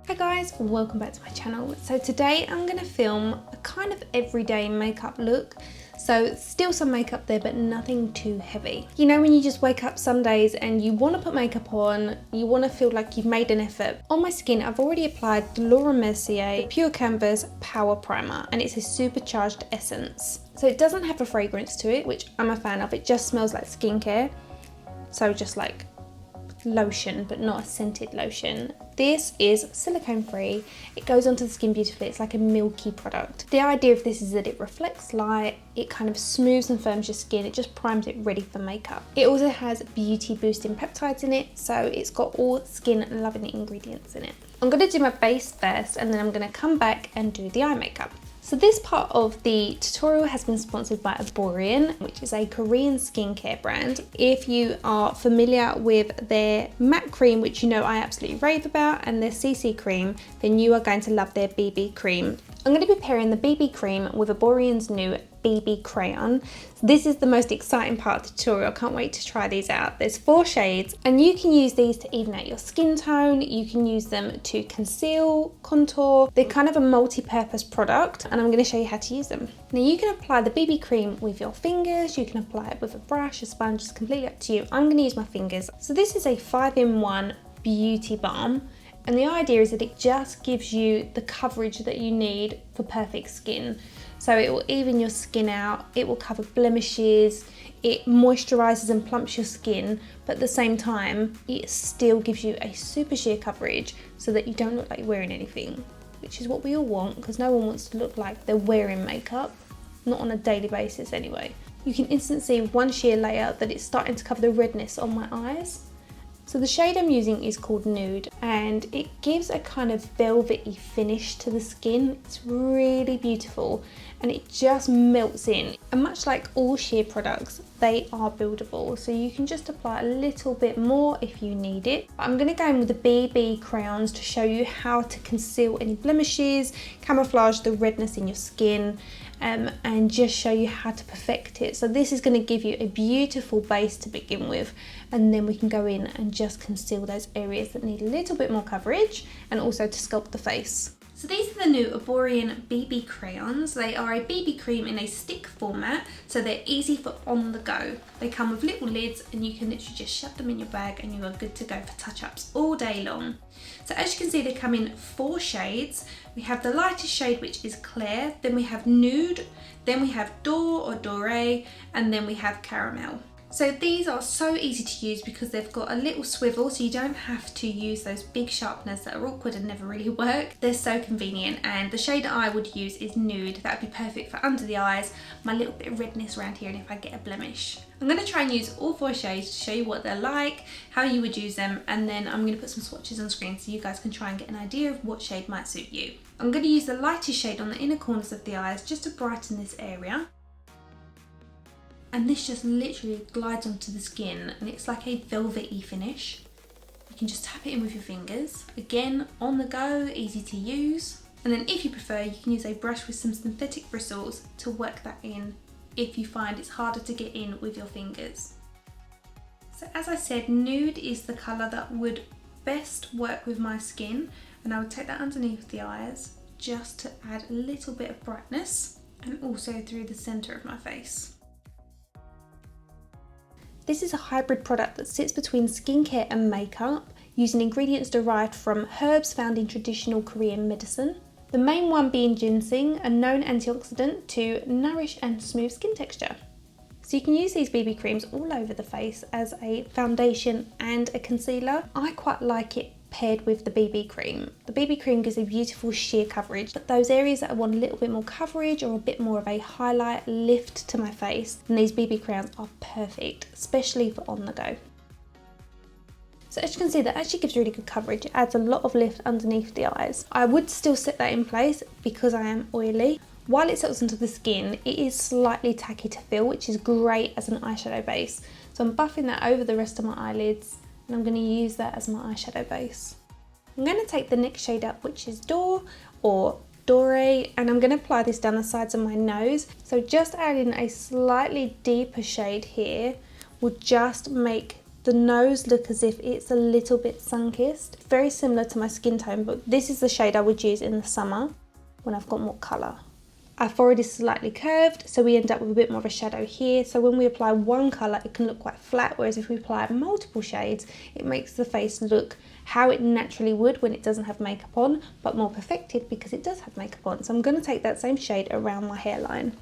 Hi guys, welcome back to my channel. So today I'm going to film a kind of everyday makeup look. So still some makeup there, but nothing too heavy. You know when you just wake up some days and you want to put makeup on, you want to feel like you've made an effort. On my skin I've already applied the Mercier Pure Canvas Power Primer, and it's a supercharged essence. So it doesn't have a fragrance to it, which I'm a fan of. It just smells like skincare. So just like lotion, but not a scented lotion. This is silicone free. It goes onto the skin beautifully. It's like a milky product. The idea of this is that it reflects light, it kind of smooths and firms your skin, it just primes it ready for makeup. It also has beauty boosting peptides in it, so it's got all skin loving ingredients in it. I'm going to do my base first, and then I'm going to come back and do the eye makeup. So this part of the tutorial has been sponsored by Erborian, which is a Korean skincare brand. If you are familiar with their matte cream, which you know I absolutely rave about, and their CC cream, then you are going to love their BB cream. I'm going to be pairing the BB cream with Erborian's new BB Crayon. So this is the most exciting part of the tutorial. I can't wait to try these out. There's 4 shades, and you can use these to even out your skin tone. You can use them to conceal, contour. They're kind of a multi-purpose product, and I'm going to show you how to use them. Now you can apply the BB cream with your fingers. You can apply it with a brush, a sponge. It's completely up to you. I'm going to use my fingers. So this is a 5-in-1 beauty balm. And the idea is that it just gives you the coverage that you need for perfect skin. So it will even your skin out, it will cover blemishes, it moisturizes and plumps your skin, but at the same time, it still gives you a super sheer coverage so that you don't look like you're wearing anything, which is what we all want, because no one wants to look like they're wearing makeup, not on a daily basis anyway. You can instantly see with one sheer layer that it's starting to cover the redness on my eyes. So the shade I'm using is called Nude, and it gives a kind of velvety finish to the skin. It's really beautiful and it just melts in. And much like all sheer products, they are buildable, so you can just apply a little bit more if you need it. I'm going to go in with the BB crayons to show you how to conceal any blemishes, camouflage the redness in your skin, and just show you how to perfect it. So this is going to give you a beautiful base to begin with, and then we can go in and just conceal those areas that need a little bit more coverage, and also to sculpt the face. So these are the new Erborian BB crayons. They are a BB cream in a stick format, so they're easy for on the go. They come with little lids, and you can literally just shove them in your bag and you are good to go for touch-ups all day long. So as you can see, they come in 4 shades. We have the lightest shade, which is Claire, then we have Nude, then we have Dor or Doré, and then we have Caramel. So these are so easy to use because they've got a little swivel, so you don't have to use those big sharpeners that are awkward and never really work. They're so convenient, and the shade that I would use is Nude. That would be perfect for under the eyes, my little bit of redness around here, and if I get a blemish. I'm going to try and use all 4 shades to show you what they're like, how you would use them, and then I'm going to put some swatches on screen so you guys can try and get an idea of what shade might suit you. I'm going to use the lightest shade on the inner corners of the eyes just to brighten this area. And this just literally glides onto the skin, and it's like a velvety finish. You can just tap it in with your fingers. Again, on the go, easy to use. And then if you prefer, you can use a brush with some synthetic bristles to work that in if you find it's harder to get in with your fingers. So as I said, Nude is the colour that would best work with my skin, and I would take that underneath the eyes just to add a little bit of brightness, and also through the centre of my face. This is a hybrid product that sits between skincare and makeup, using ingredients derived from herbs found in traditional Korean medicine. The main one being ginseng, a known antioxidant to nourish and smooth skin texture. So you can use these BB creams all over the face as a foundation and a concealer. I quite like it paired with the BB cream. The BB cream gives a beautiful sheer coverage, but those areas that I want a little bit more coverage or a bit more of a highlight lift to my face, then these BB crayons are perfect, especially for on the go. So as you can see, that actually gives really good coverage. It adds a lot of lift underneath the eyes. I would still set that in place because I am oily. While it settles into the skin, it is slightly tacky to feel, which is great as an eyeshadow base. So I'm buffing that over the rest of my eyelids, and I'm going to use that as my eyeshadow base. I'm going to take the next shade up, which is Dor or Doré, and I'm going to apply this down the sides of my nose. So just adding a slightly deeper shade here will just make the nose look as if it's a little bit sun-kissed. Very similar to my skin tone, but this is the shade I would use in the summer when I've got more colour. Our forehead is slightly curved, so we end up with a bit more of a shadow here. So when we apply one colour, it can look quite flat, whereas if we apply multiple shades, it makes the face look how it naturally would when it doesn't have makeup on, but more perfected because it does have makeup on. So I'm going to take that same shade around my hairline.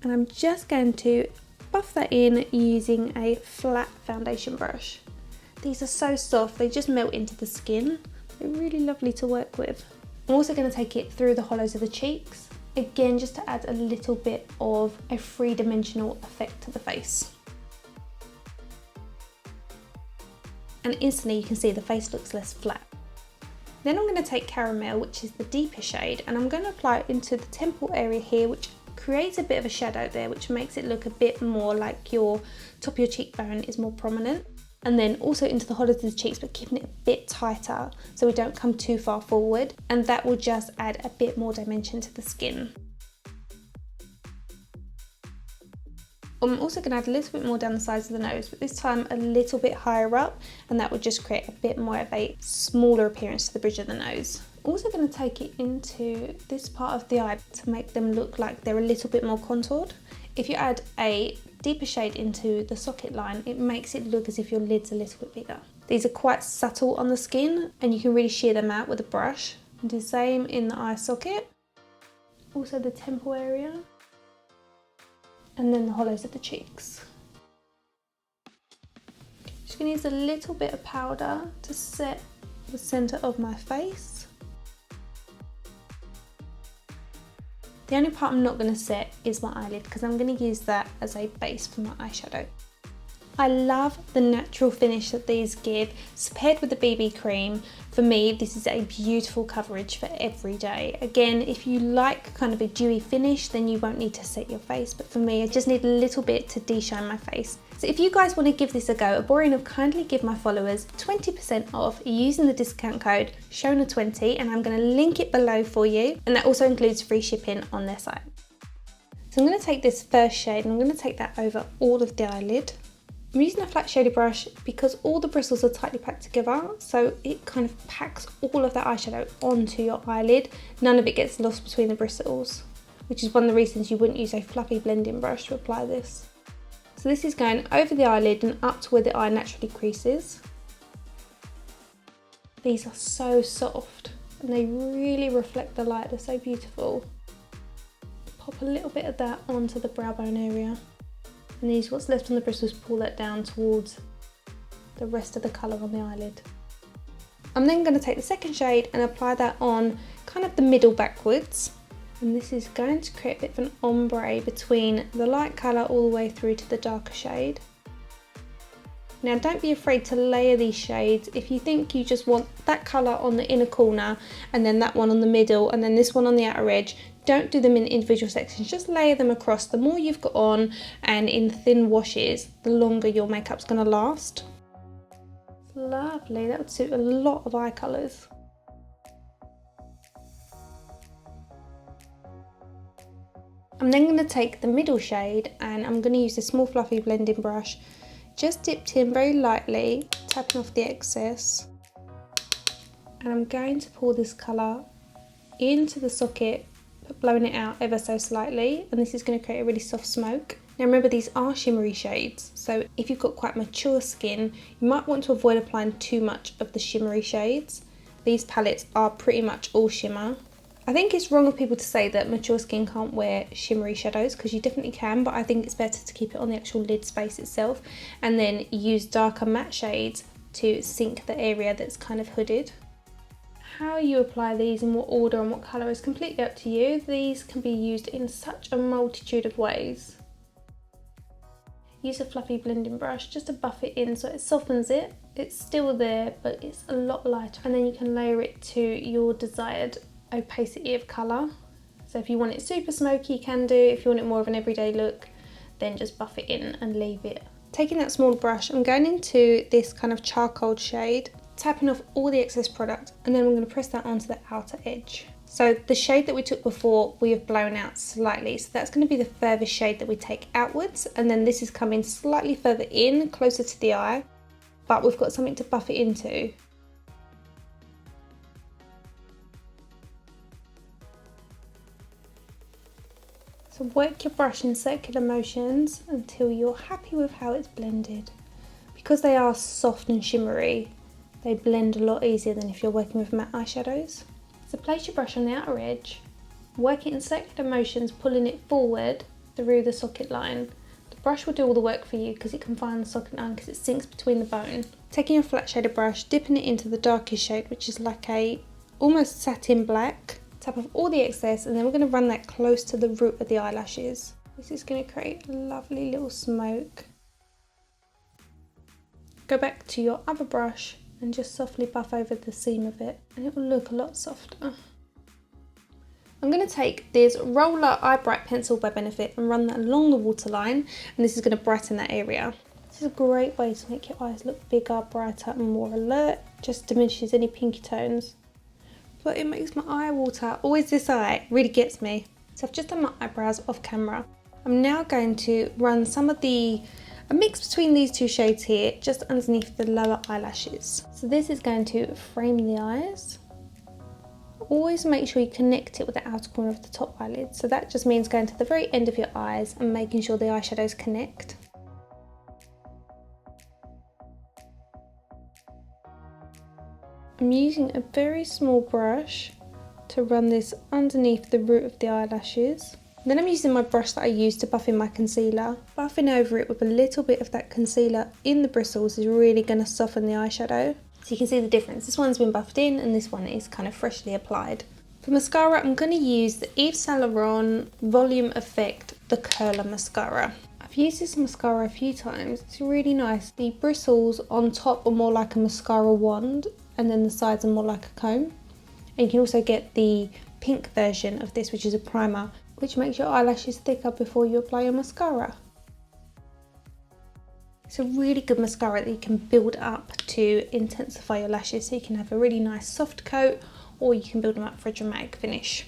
And I'm just going to buff that in using a flat foundation brush. These are so soft, they just melt into the skin. They're really lovely to work with. I'm also going to take it through the hollows of the cheeks, again just to add a little bit of a three-dimensional effect to the face. And instantly you can see the face looks less flat. Then I'm going to take Caramel, which is the deeper shade, and I'm going to apply it into the temple area here, which creates a bit of a shadow there, which makes it look a bit more like your top of your cheekbone is more prominent. And then also into the hollows of the cheeks, but keeping it a bit tighter so we don't come too far forward, and that will just add a bit more dimension to the skin. I'm also going to add a little bit more down the sides of the nose, but this time a little bit higher up, and that will just create a bit more of a smaller appearance to the bridge of the nose. Also going to take it into this part of the eye to make them look like they're a little bit more contoured. If you add a deeper shade into the socket line, it makes it look as if your lid's a little bit bigger. These are quite subtle on the skin and you can really shear them out with a brush. Do the same in the eye socket, also the temple area, and then the hollows of the cheeks. Just going to use a little bit of powder to set the centre of my face. The only part I'm not going to set is my eyelid because I'm going to use that as a base for my eyeshadow. I love the natural finish that these give, so paired with the BB cream. For me, this is a beautiful coverage for every day. Again, if you like kind of a dewy finish, then you won't need to set your face, but for me, I just need a little bit to de-shine my face. So if you guys want to give this a go, Erborian have kindly give my followers 20% off using the discount code Shonagh20, and I'm going to link it below for you, and that also includes free shipping on their site. So I'm going to take this first shade and I'm going to take that over all of the eyelid. I'm using a flat shaded brush because all the bristles are tightly packed together, so it kind of packs all of that eyeshadow onto your eyelid. None of it gets lost between the bristles, which is one of the reasons you wouldn't use a fluffy blending brush to apply this. So this is going over the eyelid and up to where the eye naturally creases. These are so soft and they really reflect the light, they're so beautiful. Pop a little bit of that onto the brow bone area. And use what's left on the bristles, pull that down towards the rest of the colour on the eyelid. I'm then going to take the second shade and apply that on kind of the middle backwards. And this is going to create a bit of an ombre between the light colour all the way through to the darker shade. Now don't be afraid to layer these shades. If you think you just want that colour on the inner corner and then that one on the middle and then this one on the outer edge, don't do them in individual sections, just layer them across. The more you've got on and in thin washes, the longer your makeup's going to last. Lovely, that would suit a lot of eye colours. I'm then going to take the middle shade and I'm going to use a small fluffy blending brush, just dipped in very lightly, tapping off the excess. And I'm going to pour this colour into the socket, but blowing it out ever so slightly, and this is going to create a really soft smoke. Now remember, these are shimmery shades, so if you've got quite mature skin, you might want to avoid applying too much of the shimmery shades. These palettes are pretty much all shimmer. I think it's wrong of people to say that mature skin can't wear shimmery shadows, because you definitely can, but I think it's better to keep it on the actual lid space itself, and then use darker matte shades to sink the area that's kind of hooded. How you apply these, in what order and what colour is completely up to you. These can be used in such a multitude of ways. Use a fluffy blending brush just to buff it in so it softens it. It's still there, but it's a lot lighter. And then you can layer it to your desired opacity of colour. So if you want it super smoky, you can do. If you want it more of an everyday look, then just buff it in and leave it. Taking that small brush, I'm going into this kind of charcoal shade, tapping off all the excess product, and then I'm going to press that onto the outer edge. So the shade that we took before, we have blown out slightly. So that's going to be the furthest shade that we take outwards. And then this is coming slightly further in, closer to the eye. But we've got something to buff it into. So work your brush in circular motions until you're happy with how it's blended. Because they are soft and shimmery, they blend a lot easier than if you're working with matte eyeshadows. So place your brush on the outer edge, work it in circular motions, pulling it forward through the socket line. The brush will do all the work for you because it can find the socket line because it sinks between the bone. Taking your flat shaded brush, dipping it into the darkest shade, which is like a almost satin black. Tap off all the excess and then we're going to run that close to the root of the eyelashes. This is going to create a lovely little smoke. Go back to your other brush and just softly buff over the seam of it and it will look a lot softer. I'm going to take this roller eye bright pencil by Benefit and run that along the waterline, and this is going to brighten that area. This is a great way to make your eyes look bigger, brighter and more alert, just diminishes any pinky tones. But it makes my eye water, always this eye, really gets me. So I've just done my eyebrows off camera. I'm now going to run some of a mix between these two shades here, just underneath the lower eyelashes. So this is going to frame the eyes. Always make sure you connect it with the outer corner of the top eyelid. So that just means going to the very end of your eyes and making sure the eyeshadows connect. I'm using a very small brush to run this underneath the root of the eyelashes. Then I'm using my brush that I used to buff in my concealer. Buffing over it with a little bit of that concealer in the bristles is really going to soften the eyeshadow. So you can see the difference. This one's been buffed in and this one is kind of freshly applied. For mascara, I'm going to use the Yves Saint Laurent Volume Effect, the Curler Mascara. I've used this mascara a few times. It's really nice. The bristles on top are more like a mascara wand and then the sides are more like a comb. And you can also get the pink version of this, which is a primer, which makes your eyelashes thicker before you apply your mascara. It's a really good mascara that you can build up to intensify your lashes, so you can have a really nice soft coat or you can build them up for a dramatic finish.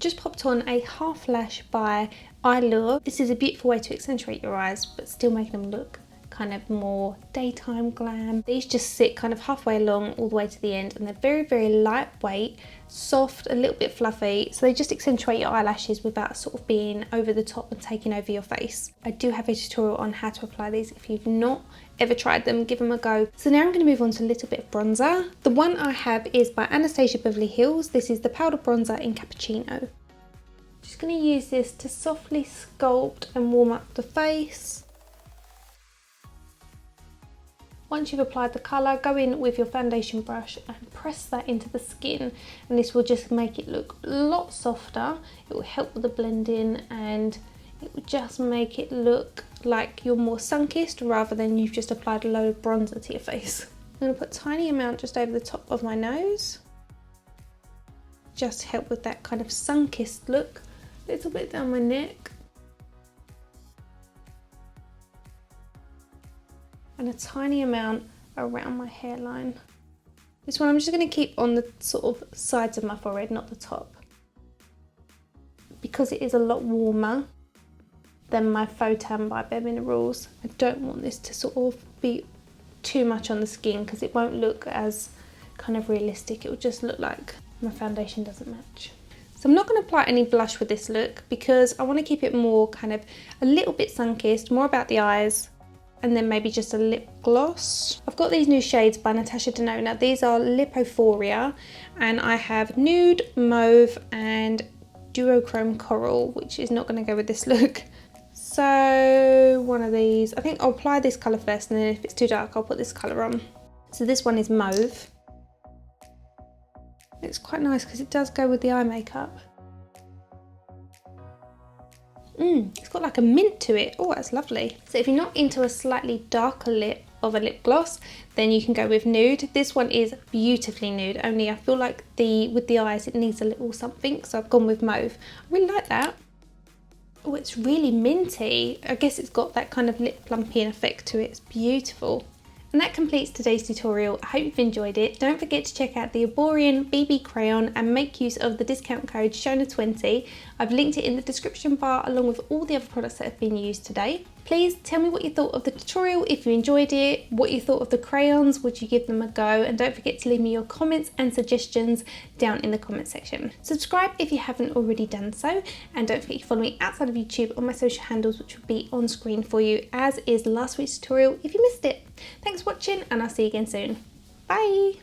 Just popped on a half lash by Eylure. This is a beautiful way to accentuate your eyes but still make them look kind of more daytime glam. These just sit kind of halfway along all the way to the end and they're very, very lightweight, soft, a little bit fluffy, so they just accentuate your eyelashes without sort of being over the top and taking over your face. I do have a tutorial on how to apply these. If you've not ever tried them, give them a go. So now I'm going to move on to a little bit of bronzer. The one I have is by Anastasia Beverly Hills. This is the powder bronzer in Cappuccino. Just going to use this to softly sculpt and warm up the face. Once you've applied the colour, go in with your foundation brush and press that into the skin, and this will just make it look a lot softer. It will help with the blending and it will just make it look like you're more sun-kissed rather than you've just applied a load of bronzer to your face. I'm going to put a tiny amount just over the top of my nose. Just help with that kind of sun-kissed look. A little bit down my neck. And a tiny amount around my hairline. This one I'm just going to keep on the sort of sides of my forehead, not the top. Because it is a lot warmer than my Faux Tan by Bare Minerals, I don't want this to sort of be too much on the skin because it won't look as kind of realistic. It will just look like my foundation doesn't match. So I'm not going to apply any blush with this look because I want to keep it more kind of a little bit sun-kissed, more about the eyes, and then maybe just a lip gloss. I've got these new shades by Natasha Denona. These are Oh-Phoria, and I have Nude, Mauve and Duochrome Coral, which is not going to go with this look. So one of these, I think I'll apply this colour first, and then if it's too dark I'll put this colour on. So this one is Mauve. It's quite nice because it does go with the eye makeup. It's got like a mint to it. Oh, that's lovely. So if you're not into a slightly darker lip of a lip gloss, then you can go with Nude. This one is beautifully nude, only I feel like with the eyes it needs a little something, so I've gone with Mauve. I really like that. Oh, it's really minty. I guess it's got that kind of lip plumping effect to it. It's beautiful. And that completes today's tutorial. I hope you've enjoyed it. Don't forget to check out the Erborian BB Crayon and make use of the discount code Shonagh20. I've linked it in the description bar along with all the other products that have been used today. Please tell me what you thought of the tutorial, if you enjoyed it, what you thought of the crayons, would you give them a go, and don't forget to leave me your comments and suggestions down in the comment section. Subscribe if you haven't already done so, and don't forget to follow me outside of YouTube on my social handles, which will be on screen for you, as is last week's tutorial if you missed it. Thanks for watching, and I'll see you again soon. Bye!